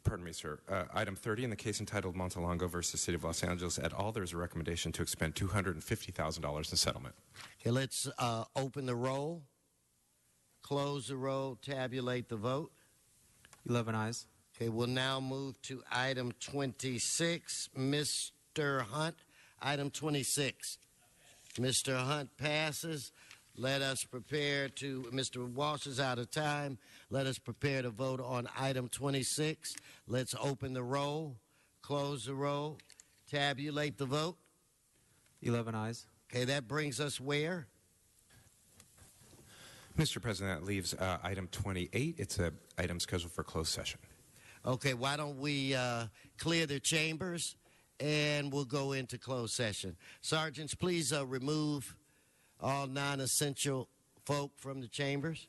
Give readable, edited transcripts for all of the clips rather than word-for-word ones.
Pardon me, sir. Item 30 in the case entitled Montalongo versus City of Los Angeles et al. There's a recommendation to expend $250,000 in settlement. Okay, let's open the roll, close the roll, tabulate the vote. 11 ayes. Okay, we'll now move to item 26. Mr. Hunt, item 26. Mr. Hunt passes. Let us prepare to, Mr. Walsh is out of time. Let us prepare to vote on item 26. Let's open the roll, close the roll, tabulate the vote. 11 ayes. Okay, that brings us where? Mr. President, that leaves item 28. It's an item scheduled for closed session. Okay, why don't we clear the chambers and we'll go into closed session. Sergeants, please remove all non-essential folk from the chambers.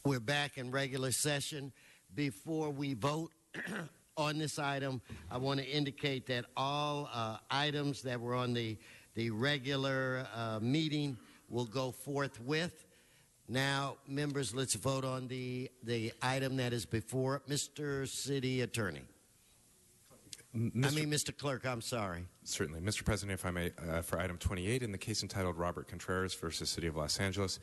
We're back in regular session. Before we vote on this item, I want to indicate that all items that were on the regular meeting will go forthwith. Now, members, let's vote on the item that is before Mr. City Attorney. Mr. Clerk, I'm sorry. Certainly. Mr. President, if I may, for item 28, in the case entitled Robert Contreras versus City of Los Angeles,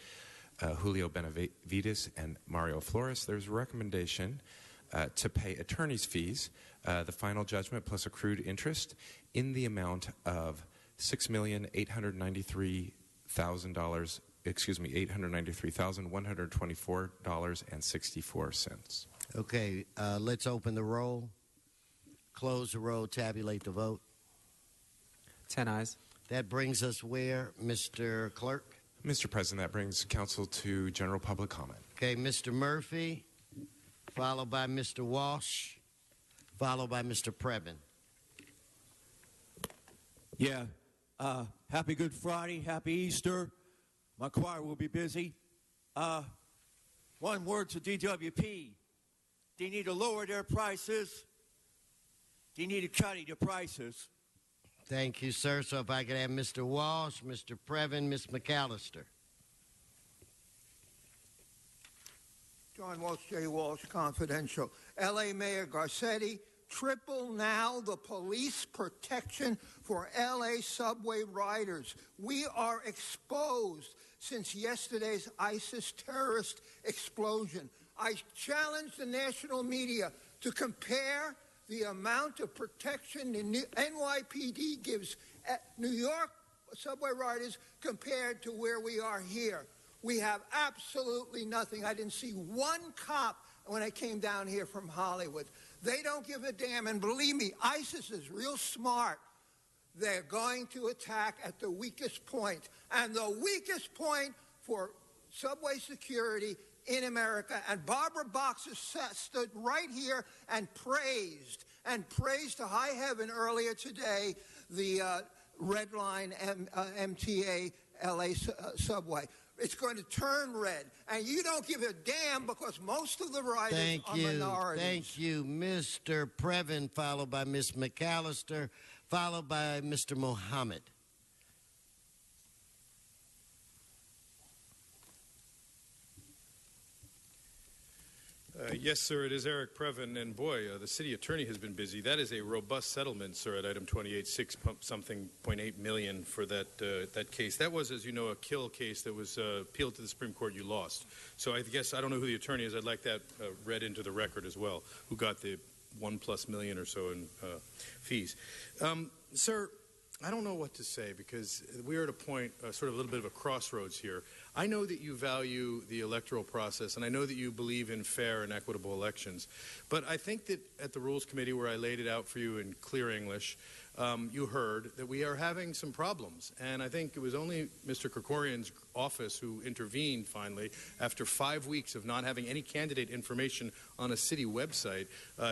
Julio Benavides and Mario Flores, there's a recommendation to pay attorney's fees, the final judgment plus accrued interest, in the amount of $6,893,000, $893,124.64. Okay, let's open the roll, close the roll, tabulate the vote. 10 ayes. That brings us where, Mr. Clerk? Mr. President, that brings council to general public comment. Okay, Mr. Murphy, followed by Mr. Walsh, followed by Mr. Previn. Yeah. Happy Good Friday. Happy Easter. My choir will be busy. One word to DWP. They need to lower their prices. They need to cut their prices. Thank you, sir. So if I could have Mr. Walsh, Mr. Previn, Ms. McAllister. John Walsh, J. Walsh, Confidential. L.A. Mayor Garcetti, triple now the police protection for L.A. subway riders. We are exposed since yesterday's ISIS terrorist explosion. I challenge the national media to compare the amount of protection the NYPD gives New York subway riders compared to where we are here. We have absolutely nothing. I didn't see one cop when I came down here from Hollywood. They don't give a damn. And believe me, ISIS is real smart. They're going to attack at the weakest point. And the weakest point for subway security in America. And Barbara Boxer stood right here and praised to high heaven earlier today the Red Line MTA LA subway. It's going to turn red, and you don't give a damn because most of the riders are minorities. Thank you, Mr. Previn, followed by Ms. McAllister, followed by Mr. Mohammed. Yes, sir, it is Eric Previn, and boy, the city attorney has been busy. That is a robust settlement, sir, at item 28, something .8 million for that case. That was, as you know, a kill case that was appealed to the Supreme Court. You lost. So I guess I don't know who the attorney is. I'd like that read into the record as well. Who got the $1+ million or so in fees? Sir, I don't know what to say because we're at a point, sort of a little bit of a crossroads here. I know that you value the electoral process, and I know that you believe in fair and equitable elections. But I think that at the Rules Committee, where I laid it out for you in clear English, you heard that we are having some problems. And I think it was only Mr. Krikorian's office who intervened finally after 5 weeks of not having any candidate information on a city website.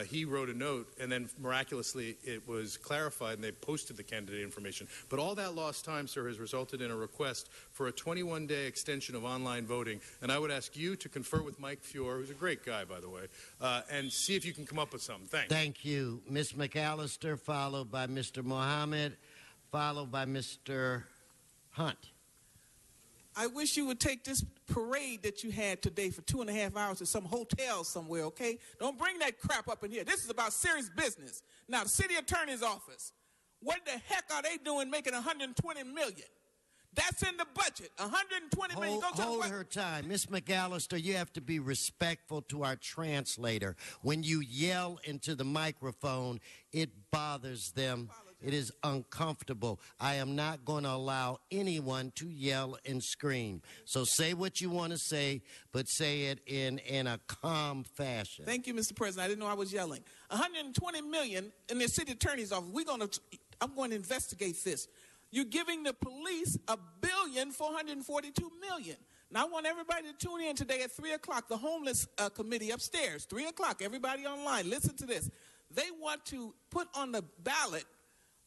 He wrote a note, and then miraculously it was clarified and they posted the candidate information. But all that lost time, sir, has resulted in a request for a 21-day extension of online voting. And I would ask you to confer with Mike Fior, who's a great guy, by the way, and see if you can come up with something. Thanks. Thank you. Ms. McAllister, followed by Mr. Mohammed, followed by Mr. Hunt. I wish you would take this parade that you had today for 2.5 hours to some hotel somewhere, okay? Don't bring that crap up in here. This is about serious business. Now, the city attorney's office, what the heck are they doing making $120 million? That's in the budget, $120 million. Hold her time. Ms. McAllister, you have to be respectful to our translator. When you yell into the microphone, it bothers them. It is uncomfortable. I am not going to allow anyone to yell and scream. So say what you want to say, but say it in a calm fashion. Thank you, Mr. President. I didn't know I was yelling. $120 million in the city attorney's office. I'm going to investigate this. You're giving the police $1,442,000,000. Now, I want everybody to tune in today at 3 o'clock. The homeless committee upstairs, 3 o'clock. Everybody online, listen to this. They want to put on the ballot,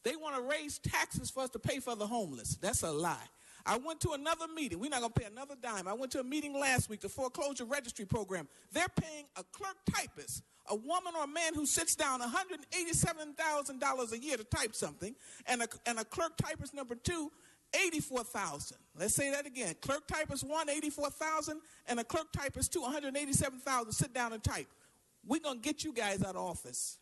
they want to raise taxes for us to pay for the homeless. That's a lie. I went to another meeting. We're not going to pay another dime. I went to a meeting last week, the foreclosure registry program. They're paying a clerk typist, a woman or a man who sits down, $187,000 a year to type something, and a clerk typist number 2, $84,000. Let's say that again. Clerk typist 1, $84,000, and a clerk typist 2, $187,000. Sit down and type. We're going to get you guys out of office.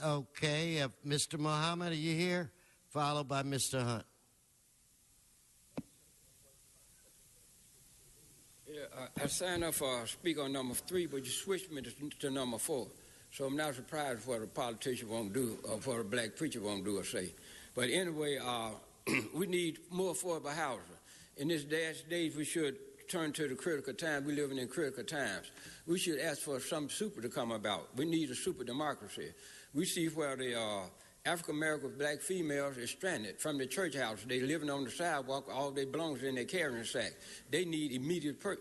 Okay, Mr. Muhammad, are you here? Followed by Mr. Hunt. Yeah, I signed up for speaker on number 3, but you switched me to number 4. So I'm not surprised what a politician won't do, or what a black preacher won't do or say. But anyway, we need more affordable housing. In this days, we should turn to the critical time. We're living in critical times. We should ask for some super to come about. We need a super democracy. We see where the African-American black females are stranded from the church house. They living on the sidewalk, all their belongings in their carrying sack. They need immediately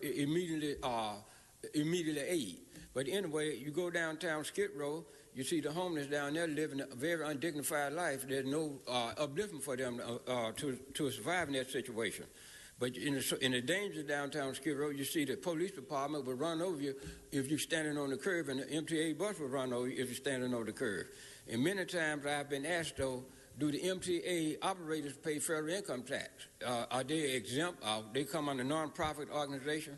aid. But anyway, you go downtown Skid Row, you see the homeless down there living a very undignified life. There's no upliftment for them to survive in that situation. But in the danger downtown Skid Row, you see the police department will run over you if you're standing on the curb, and the MTA bus will run over you if you're standing on the curb. And many times I've been asked, though, do the MTA operators pay federal income tax? Are they exempt? They come under nonprofit organization?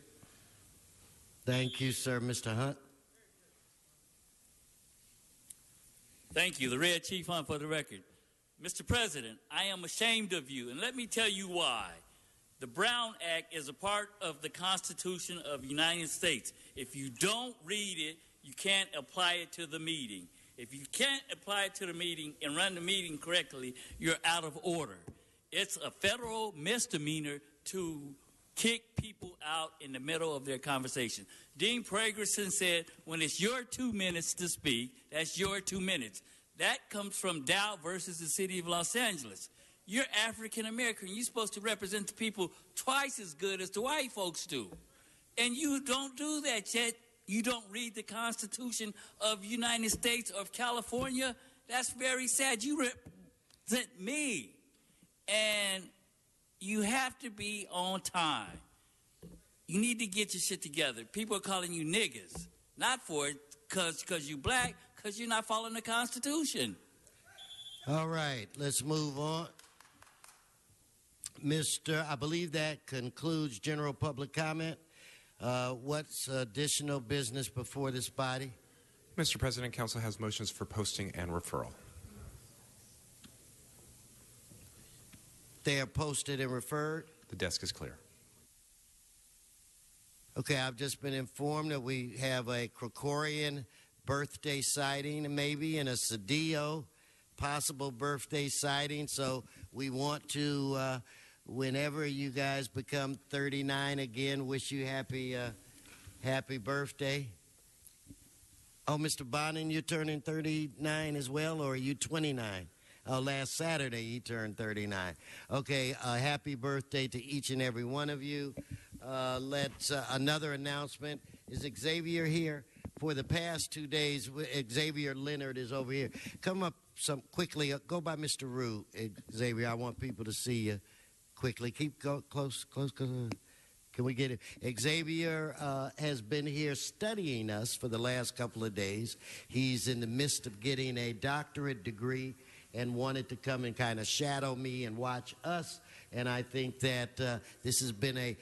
Thank you, sir. Mr. Hunt. Thank you. The Red Chief Hunt for the record. Mr. President, I am ashamed of you, and let me tell you why. The Brown Act is a part of the Constitution of the United States. If you don't read it, you can't apply it to the meeting. If you can't apply it to the meeting and run the meeting correctly, you're out of order. It's a federal misdemeanor to kick people out in the middle of their conversation. Dean Pragerson said, when it's your 2 minutes to speak, that's your 2 minutes. That comes from Dow versus the city of Los Angeles. You're African American. You're supposed to represent the people twice as good as the white folks do. And you don't do that yet. You don't read the Constitution of the United States of California. That's very sad. You represent me. And you have to be on time. You need to get your shit together. People are calling you niggas. Not for it because you black, because you're not following the Constitution. All right, let's move on. I believe that concludes general public comment. What's additional business before this body? Mr. President, Council has motions for posting and referral. They are posted and referred. The desk is clear. Okay, I've just been informed that we have a Krikorian birthday sighting, maybe, and a Cedillo possible birthday sighting. So we want to, whenever you guys become 39 again, wish you happy birthday. Oh, Mr. Bonin, you're turning 39 as well, or are you 29? Oh, last Saturday he turned 39. Okay, happy birthday to each and every one of you. Another announcement. Is Xavier here? For the past 2 days, Xavier Leonard is over here. Come up quickly. Go by Mr. Rue, Xavier. I want people to see you quickly. Keep close. Can we get it? Xavier has been here studying us for the last couple of days. He's in the midst of getting a doctorate degree and wanted to come and kind of shadow me and watch us. And I think that this has been a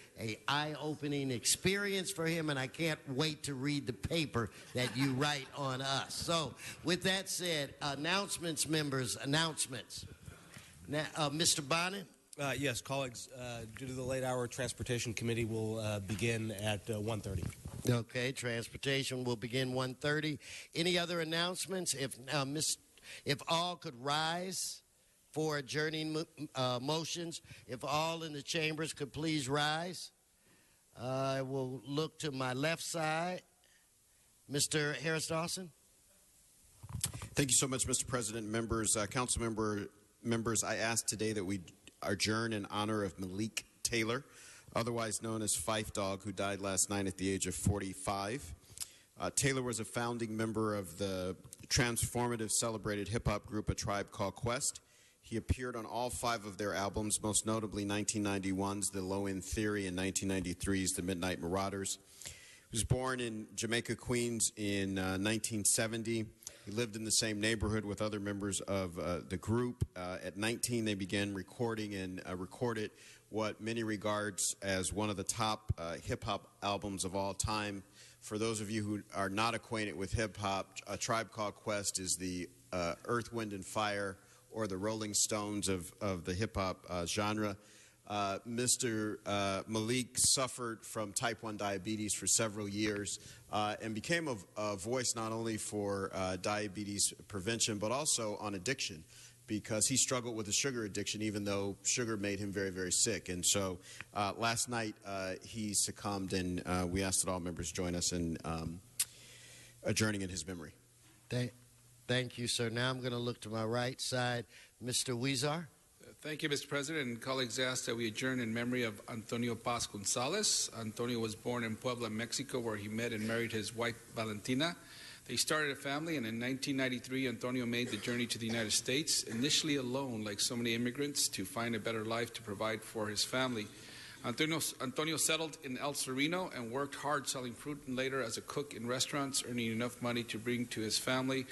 eye-opening experience for him, and I can't wait to read the paper that you write on us. So with that said, announcements, members, announcements. Now, Mr. Bonin? Yes, colleagues, due to the late hour, Transportation Committee will begin at 1:30. Okay, Transportation will begin 1:30. Any other announcements? If all could rise for adjourning motions, if all in the chambers could please rise. I will look to my left side. Mr. Harris Dawson. Thank you so much, Mr. President. Members, council members, I ask today that we adjourn in honor of Malik Taylor, otherwise known as Fife Dog, who died last night at the age of 45. Taylor was a founding member of the transformative celebrated hip-hop group A Tribe Called Quest. He appeared on all 5 of their albums, most notably 1991's The Low End Theory and 1993's The Midnight Marauders. He was born in Jamaica, Queens in 1970. He lived in the same neighborhood with other members of the group. At 19, they began recording and recorded what many regards as one of the top hip-hop albums of all time. For those of you who are not acquainted with hip-hop, A Tribe Called Quest is the Earth, Wind, and Fire, or the Rolling Stones of the hip-hop genre. Mr. Malik suffered from type 1 diabetes for several years and became a voice not only for diabetes prevention but also on addiction, because he struggled with a sugar addiction even though sugar made him very, very sick. And so last night he succumbed, and we asked that all members join us in adjourning in his memory. Thank you, sir. Now I'm going to look to my right side. Mr. Huizar. Thank you, Mr. President. And colleagues asked that we adjourn in memory of Antonio Paz Gonzalez. Antonio was born in Puebla, Mexico, where he met and married his wife, Valentina. They started a family, and in 1993, Antonio made the journey to the United States, initially alone, like so many immigrants, to find a better life to provide for his family. Antonio settled in El Sereno and worked hard selling fruit, and later as a cook in restaurants, earning enough money to bring to his family,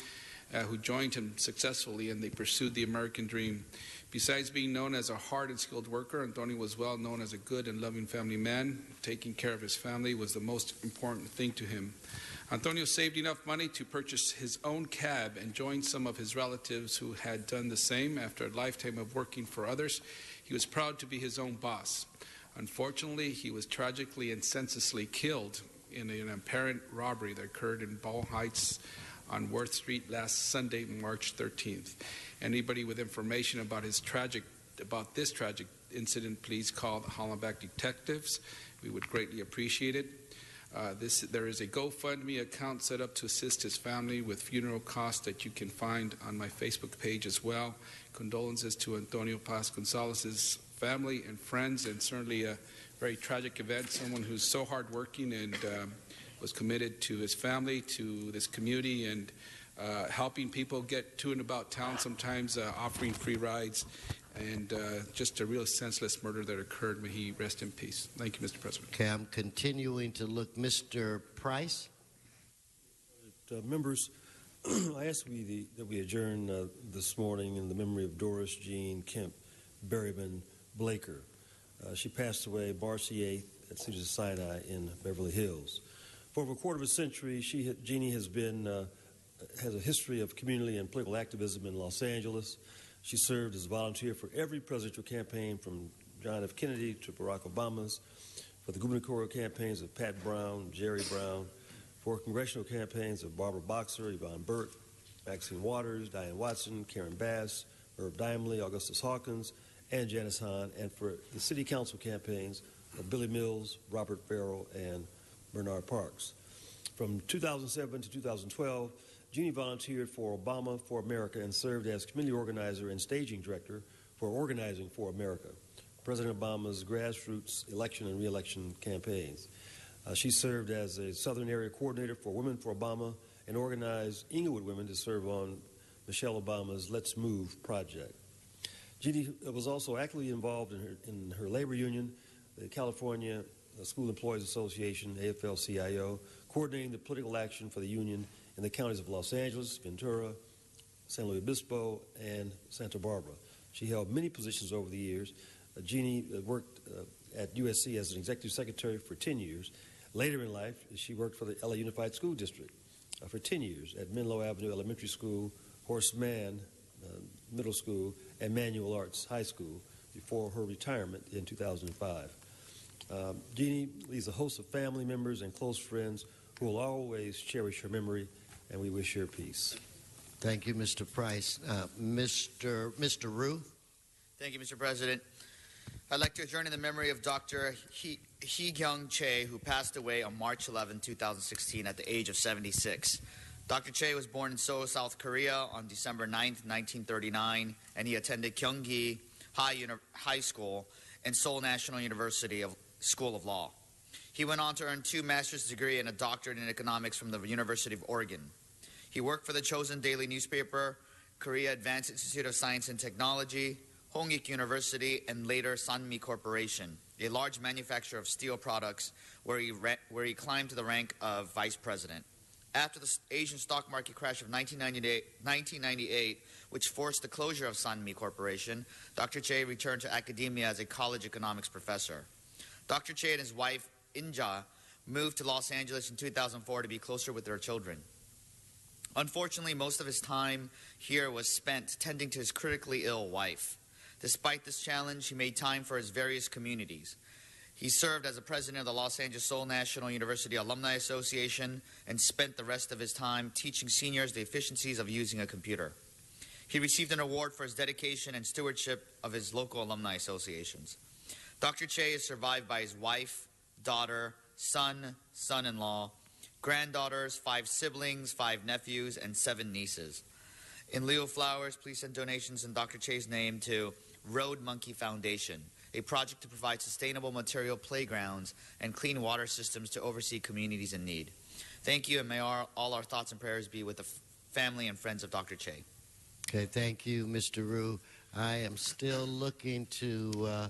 who joined him successfully, and they pursued the American dream. Besides being known as a hard and skilled worker, Antonio was well known as a good and loving family man. Taking care of his family was the most important thing to him. Antonio saved enough money to purchase his own cab and joined some of his relatives who had done the same. After a lifetime of working for others, he was proud to be his own boss. Unfortunately, he was tragically and senselessly killed in an apparent robbery that occurred in Ball Heights on Worth Street last Sunday, March 13th. Anybody with information about this tragic incident, please call the Hollenbeck detectives. We would greatly appreciate it. There is a GoFundMe account set up to assist his family with funeral costs that you can find on my Facebook page as well. Condolences to Antonio Paz Gonzalez's family and friends, and certainly a very tragic event. Someone who's so hardworking and was committed to his family, to this community, and helping people get to and about town, sometimes offering free rides, and just a real senseless murder that occurred. May he rest in peace. Thank you, Mr. President. Okay, I'm continuing to look. Mr. Price. Members, I ask that we adjourn this morning in the memory of Doris Jean Kemp Berryman Blaker. She passed away March 8th at Cedars Sinai in Beverly Hills. For over a quarter of a century, Jeannie has a history of community and political activism in Los Angeles. She served as a volunteer for every presidential campaign from John F. Kennedy to Barack Obama's, for the gubernatorial campaigns of Pat Brown, Jerry Brown, for congressional campaigns of Barbara Boxer, Yvonne Burt, Maxine Waters, Diane Watson, Karen Bass, Herb Dimely, Augustus Hawkins, and Janice Hahn, and for the city council campaigns of Billy Mills, Robert Farrell, and Bernard Parks. From 2007 to 2012, Jeannie volunteered for Obama for America and served as community organizer and staging director for Organizing for America, President Obama's grassroots election and re-election campaigns. She served as a Southern Area Coordinator for Women for Obama and organized Inglewood women to serve on Michelle Obama's Let's Move project. Jeannie was also actively involved in her labor union, the California School Employees Association, AFL-CIO, coordinating the political action for the union in the counties of Los Angeles, Ventura, San Luis Obispo, and Santa Barbara. She held many positions over the years. Jeannie worked at USC as an executive secretary for 10 years. Later in life, she worked for the LA Unified School District for 10 years at Menlo Avenue Elementary School, Horace Mann Middle School, and Manual Arts High School before her retirement in 2005. Jeannie leaves a host of family members and close friends who will always cherish her memory, and we wish her peace. Thank you, Mr. Price. Mr. Rue. Thank you, Mr. President. I'd like to adjourn in the memory of Dr. Hee-Kyung Choi, who passed away on March 11, 2016 at the age of 76. Dr. Choi was born in Seoul, South Korea on December 9, 1939, and he attended Gyeonggi High School and Seoul National University School of Law. He went on to earn 2 master's degrees and a doctorate in economics from the University of Oregon. He worked for the Chosun Daily newspaper Korea Advanced Institute of Science and Technology, Hongik University, and later Sanmi Corporation, a large manufacturer of steel products where he climbed to the rank of vice president. After the Asian stock market crash of 1998, which forced the closure of Sanmi Corporation, Dr. Che returned to academia as a college economics professor. Dr. Che and his wife, Inja, moved to Los Angeles in 2004 to be closer with their children. Unfortunately, most of his time here was spent tending to his critically ill wife. Despite this challenge, he made time for his various communities. He served as the president of the Los Angeles Seoul National University Alumni Association and spent the rest of his time teaching seniors the efficiencies of using a computer. He received an award for his dedication and stewardship of his local alumni associations. Dr. Che is survived by his wife, daughter, son, son-in-law, granddaughters, 5 siblings, 5 nephews, and 7 nieces. In lieu of flowers, please send donations in Dr. Che's name to Road Monkey Foundation, a project to provide sustainable material playgrounds and clean water systems to oversee communities in need. Thank you, and may all our thoughts and prayers be with the family and friends of Dr. Che. Okay, thank you, Mr. Rue. I am still looking to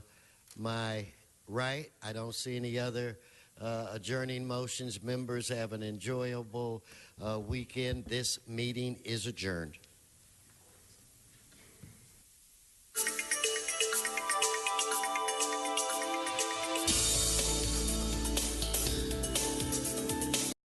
my right. I don't see any other adjourning motions. Members have an enjoyable weekend. This meeting is adjourned.